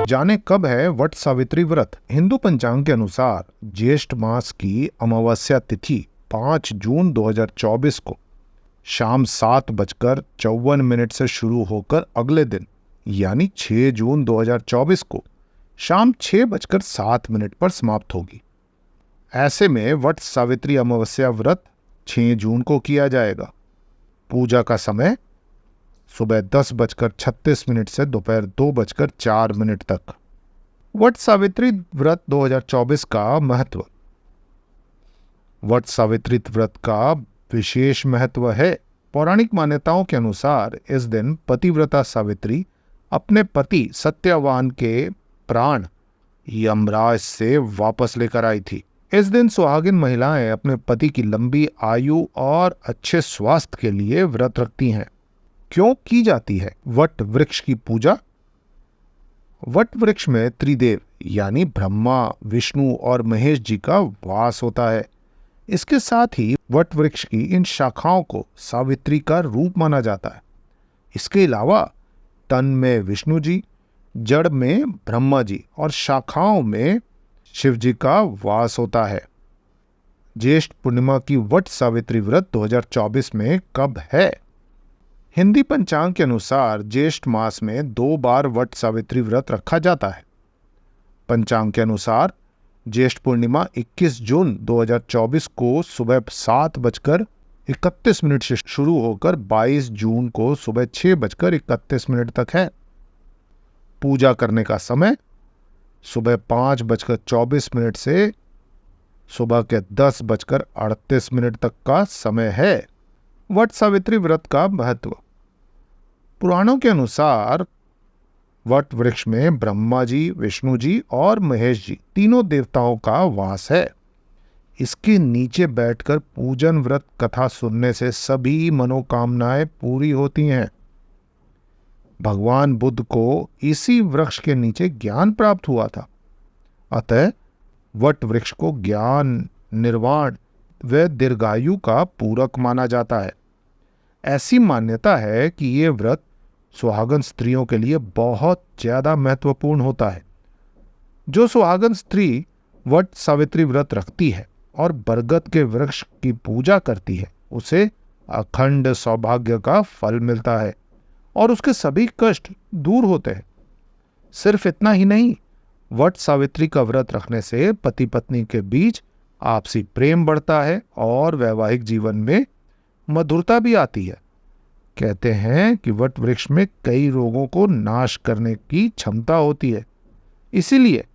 जाने कब है वट सावित्री व्रत। हिंदू पंचांग के अनुसार ज्येष्ठ मास की अमावस्या तिथि 5 जून 2024 को शाम 7:54 से शुरू होकर अगले दिन यानी 6 जून 2024 को शाम 6:07 पर समाप्त होगी। ऐसे में वट सावित्री अमावस्या व्रत 6 जून को किया जाएगा। पूजा का समय सुबह 10:36 से दोपहर 2:04 तक। वट सावित्री व्रत 2024 का महत्व। वट सावित्री व्रत का विशेष महत्व है। पौराणिक मान्यताओं के अनुसार इस दिन पतिव्रता सावित्री अपने पति सत्यवान के प्राण यमराज से वापस लेकर आई थी। इस दिन सुहागिन महिलाएं अपने पति की लंबी आयु और अच्छे स्वास्थ्य के लिए व्रत रखती हैं। क्यों की जाती है वट वृक्ष की पूजा? वट वृक्ष में त्रिदेव यानी ब्रह्मा, विष्णु और महेश जी का वास होता है। इसके साथ ही वट वृक्ष की इन शाखाओं को सावित्री का रूप माना जाता है। इसके अलावा तन में विष्णु जी, जड़ में ब्रह्मा जी और शाखाओं में शिव जी का वास होता है। ज्येष्ठ पूर्णिमा की वट सावित्री व्रत 2024 में कब है? हिंदी पंचांग के अनुसार ज्येष्ठ मास में 2 बार वट सावित्री व्रत रखा जाता है। पंचांग के अनुसार ज्येष्ठ पूर्णिमा 21 जून 2024 को सुबह 7:31 से शुरू होकर 22 जून को सुबह 6:31 तक है। पूजा करने का समय सुबह 5:24 से सुबह के 10:38 तक का समय है। वट सावित्री व्रत का महत्व। पुराणों के अनुसार वट वृक्ष में ब्रह्मा जी, विष्णु जी और महेश जी तीनों देवताओं का वास है। इसके नीचे बैठकर पूजन व्रत कथा सुनने से सभी मनोकामनाएं पूरी होती हैं। भगवान बुद्ध को इसी वृक्ष के नीचे ज्ञान प्राप्त हुआ था। अतः वट वृक्ष को ज्ञान, निर्वाण व दीर्घायु का पूरक माना जाता है। ऐसी मान्यता है कि ये व्रत सुहागन स्त्रियों के लिए बहुत ज्यादा महत्वपूर्ण होता है। जो सुहागन स्त्री वट सावित्री व्रत रखती है और बरगद के वृक्ष की पूजा करती है, उसे अखंड सौभाग्य का फल मिलता है और उसके सभी कष्ट दूर होते हैं। सिर्फ इतना ही नहीं, वट सावित्री का व्रत रखने से पति पत्नी के बीच आपसी प्रेम बढ़ता है और वैवाहिक जीवन में मधुरता भी आती है। कहते हैं कि वट वृक्ष में कई रोगों को नाश करने की क्षमता होती है। इसीलिए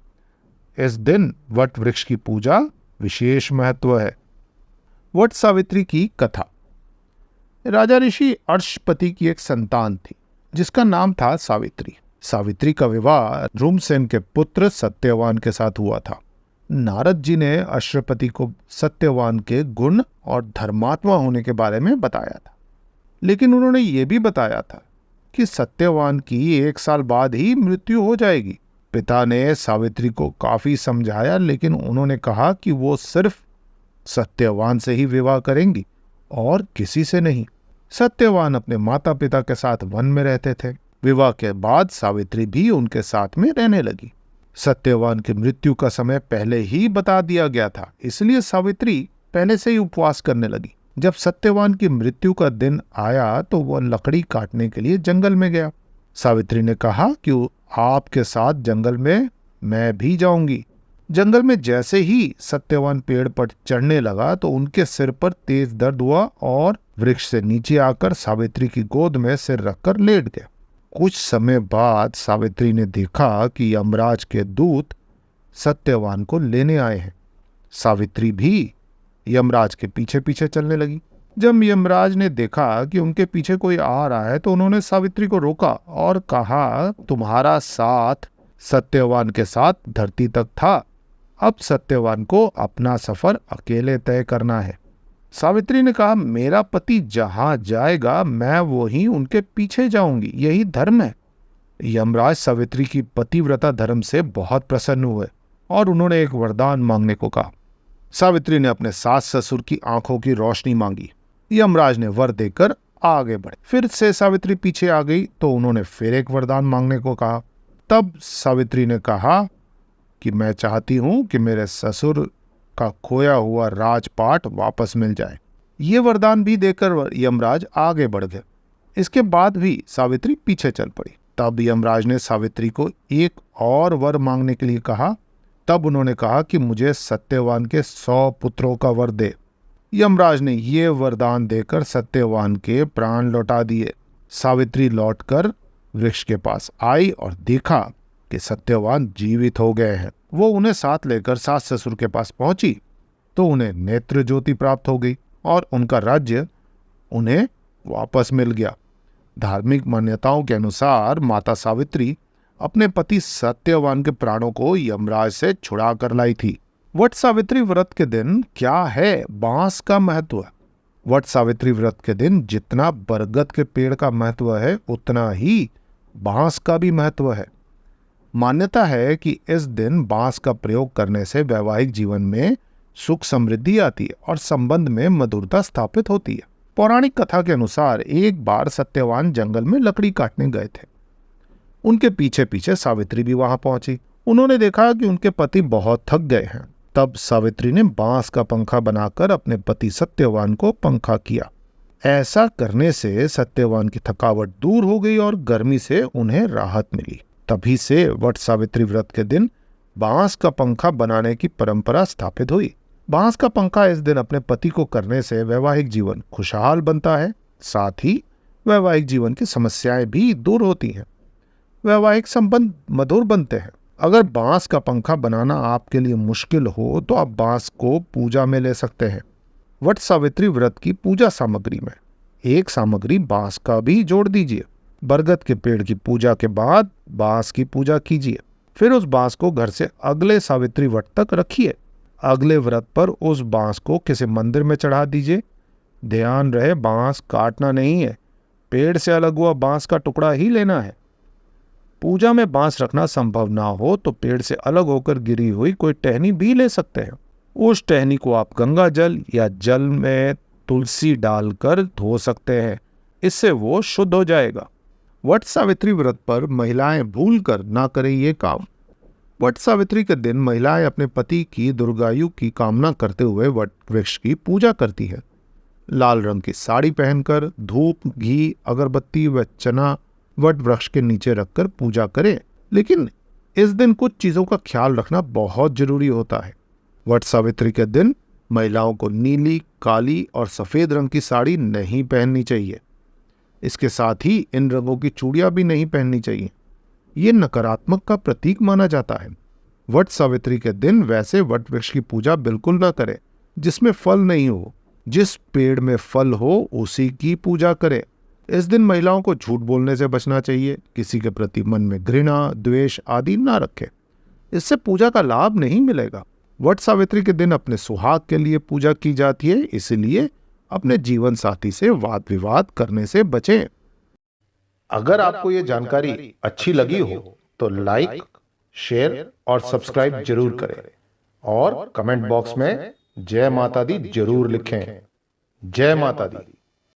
इस दिन वट वृक्ष की पूजा विशेष महत्व है। वट सावित्री की कथा। राजा ऋषि अर्षपति की एक संतान थी जिसका नाम था सावित्री। सावित्री का विवाह ध्रुमसेन के पुत्र सत्यवान के साथ हुआ था। नारद जी ने अर्षपति को सत्यवान के गुण और धर्मात्मा होने के बारे में बताया था, लेकिन उन्होंने ये भी बताया था कि सत्यवान की 1 साल बाद ही मृत्यु हो जाएगी। पिता ने सावित्री को काफी समझाया, लेकिन उन्होंने कहा कि वो सिर्फ सत्यवान से ही विवाह करेंगी और किसी से नहीं। सत्यवान अपने माता पिता के साथ वन में रहते थे। विवाह के बाद सावित्री भी उनके साथ में रहने लगी। सत्यवान की मृत्यु का समय पहले ही बता दिया गया था, इसलिए सावित्री पहले से ही उपवास करने लगी। जब सत्यवान की मृत्यु का दिन आया तो वह लकड़ी काटने के लिए जंगल में गया। सावित्री ने कहा कि आपके साथ जंगल में मैं भी जाऊंगी। जंगल में जैसे ही सत्यवान पेड़ पर चढ़ने लगा तो उनके सिर पर तेज दर्द हुआ और वृक्ष से नीचे आकर सावित्री की गोद में सिर रखकर लेट गया। कुछ समय बाद सावित्री ने देखा कि यमराज के दूत सत्यवान को लेने आए हैं। सावित्री भी यमराज के पीछे पीछे चलने लगी। जब यमराज ने देखा कि उनके पीछे कोई आ रहा है तो उन्होंने सावित्री को रोका और कहा, तुम्हारा साथ सत्यवान के साथ धरती तक था, अब सत्यवान को अपना सफर अकेले तय करना है। सावित्री ने कहा, मेरा पति जहां जाएगा मैं वहीं उनके पीछे जाऊंगी, यही धर्म है। यमराज सावित्री की पतिव्रता धर्म से बहुत प्रसन्न हुए और उन्होंने एक वरदान मांगने को कहा। सावित्री ने अपने सास ससुर की आंखों की रोशनी मांगी। यमराज ने वर देकर आगे बढ़े। फिर से सावित्री पीछे आ गई तो उन्होंने फिर एक वरदान मांगने को कहा। तब सावित्री ने कहा कि मैं चाहती हूं कि मेरे ससुर का खोया हुआ राजपाट वापस मिल जाए। ये वरदान भी देकर यमराज आगे बढ़ गए। इसके बाद भी सावित्री पीछे चल पड़ी। तब यमराज ने सावित्री को एक और वर मांगने के लिए कहा। तब उन्होंने कहा कि मुझे सत्यवान के 100 पुत्रों का वर दे। यमराज ने ये वरदान देकर सत्यवान के प्राण लौटा दिए। सावित्री लौटकर वृक्ष के पास आई और देखा कि सत्यवान जीवित हो गए हैं। वो उन्हें साथ लेकर सास ससुर के पास पहुंची तो उन्हें नेत्र ज्योति प्राप्त हो गई और उनका राज्य उन्हें वापस मिल गया। धार्मिक मान्यताओं के अनुसार माता सावित्री अपने पति सत्यवान के प्राणों को यमराज से छुड़ा कर लाई थी। वट सावित्री व्रत के दिन क्या है बांस का महत्व? वट सावित्री व्रत के दिन जितना बरगद के पेड़ का महत्व है उतना ही बांस का भी महत्व है। मान्यता है कि इस दिन बांस का प्रयोग करने से वैवाहिक जीवन में सुख समृद्धि आती है और संबंध में मधुरता स्थापित होती है। पौराणिक कथा के अनुसार एक बार सत्यवान जंगल में लकड़ी काटने गए थे। उनके पीछे पीछे सावित्री भी वहां पहुंची। उन्होंने देखा कि उनके पति बहुत थक गए हैं। तब सावित्री ने बांस का पंखा बनाकर अपने पति सत्यवान को पंखा किया। ऐसा करने से सत्यवान की थकावट दूर हो गई और गर्मी से उन्हें राहत मिली। तभी से वट सावित्री व्रत के दिन बांस का पंखा बनाने की परंपरा स्थापित हुई। बांस का पंखा इस दिन अपने पति को करने से वैवाहिक जीवन खुशहाल बनता है। साथ ही वैवाहिक जीवन की समस्याएं भी दूर होती हैं। वैवाहिक संबंध मधुर बनते हैं। अगर बांस का पंखा बनाना आपके लिए मुश्किल हो तो आप बांस को पूजा में ले सकते हैं। वट सावित्री व्रत की पूजा सामग्री में एक सामग्री बांस का भी जोड़ दीजिए। बरगद के पेड़ की पूजा के बाद बांस की पूजा कीजिए। फिर उस बांस को घर से अगले सावित्री व्रत तक रखिए। अगले व्रत पर उस बांस को किसी मंदिर में चढ़ा दीजिए। ध्यान रहे बांस काटना नहीं है, पेड़ से अलग हुआ बांस का टुकड़ा ही लेना है। पूजा में बांस रखना संभव ना हो तो पेड़ से अलग होकर गिरी हुई कोई टहनी भी ले सकते हैं। उस टहनी को आप गंगा जल या जल में तुलसी डालकर धो सकते हैं। इससे वो शुद्ध हो जाएगा। वट सावित्री व्रत पर महिलाएं भूलकर ना करें ये काम। वट सावित्री के दिन महिलाएं अपने पति की दीर्घायु की कामना करते हुए वट वृक्ष की पूजा करती है। लाल रंग की साड़ी पहनकर धूप, घी, अगरबत्ती व चना वट वृक्ष के नीचे रखकर पूजा करें। लेकिन इस दिन कुछ चीजों का ख्याल रखना बहुत जरूरी होता है। वट सावित्री के दिन महिलाओं को नीली, काली और सफेद रंग की साड़ी नहीं पहननी चाहिए। इसके साथ ही इन रंगों की चूड़ियां भी नहीं पहननी चाहिए। ये नकारात्मक का प्रतीक माना जाता है। वट सावित्री के दिन वैसे वट वृक्ष की पूजा बिल्कुल न करें जिसमें फल नहीं हो। जिस पेड़ में फल हो उसी की पूजा करें। इस दिन महिलाओं को झूठ बोलने से बचना चाहिए। किसी के प्रति मन में घृणा, द्वेष आदि ना रखें। इससे पूजा का लाभ नहीं मिलेगा। वट सावित्री के दिन अपने सुहाग के लिए पूजा की जाती है, इसलिए अपने जीवन साथी से वाद विवाद करने से बचें। अगर आपको ये जानकारी अच्छी लगी हो तो लाइक, शेयर और सब्सक्राइब जरूर करें और कमेंट बॉक्स में जय माता दी जरूर लिखें। जय माता दी।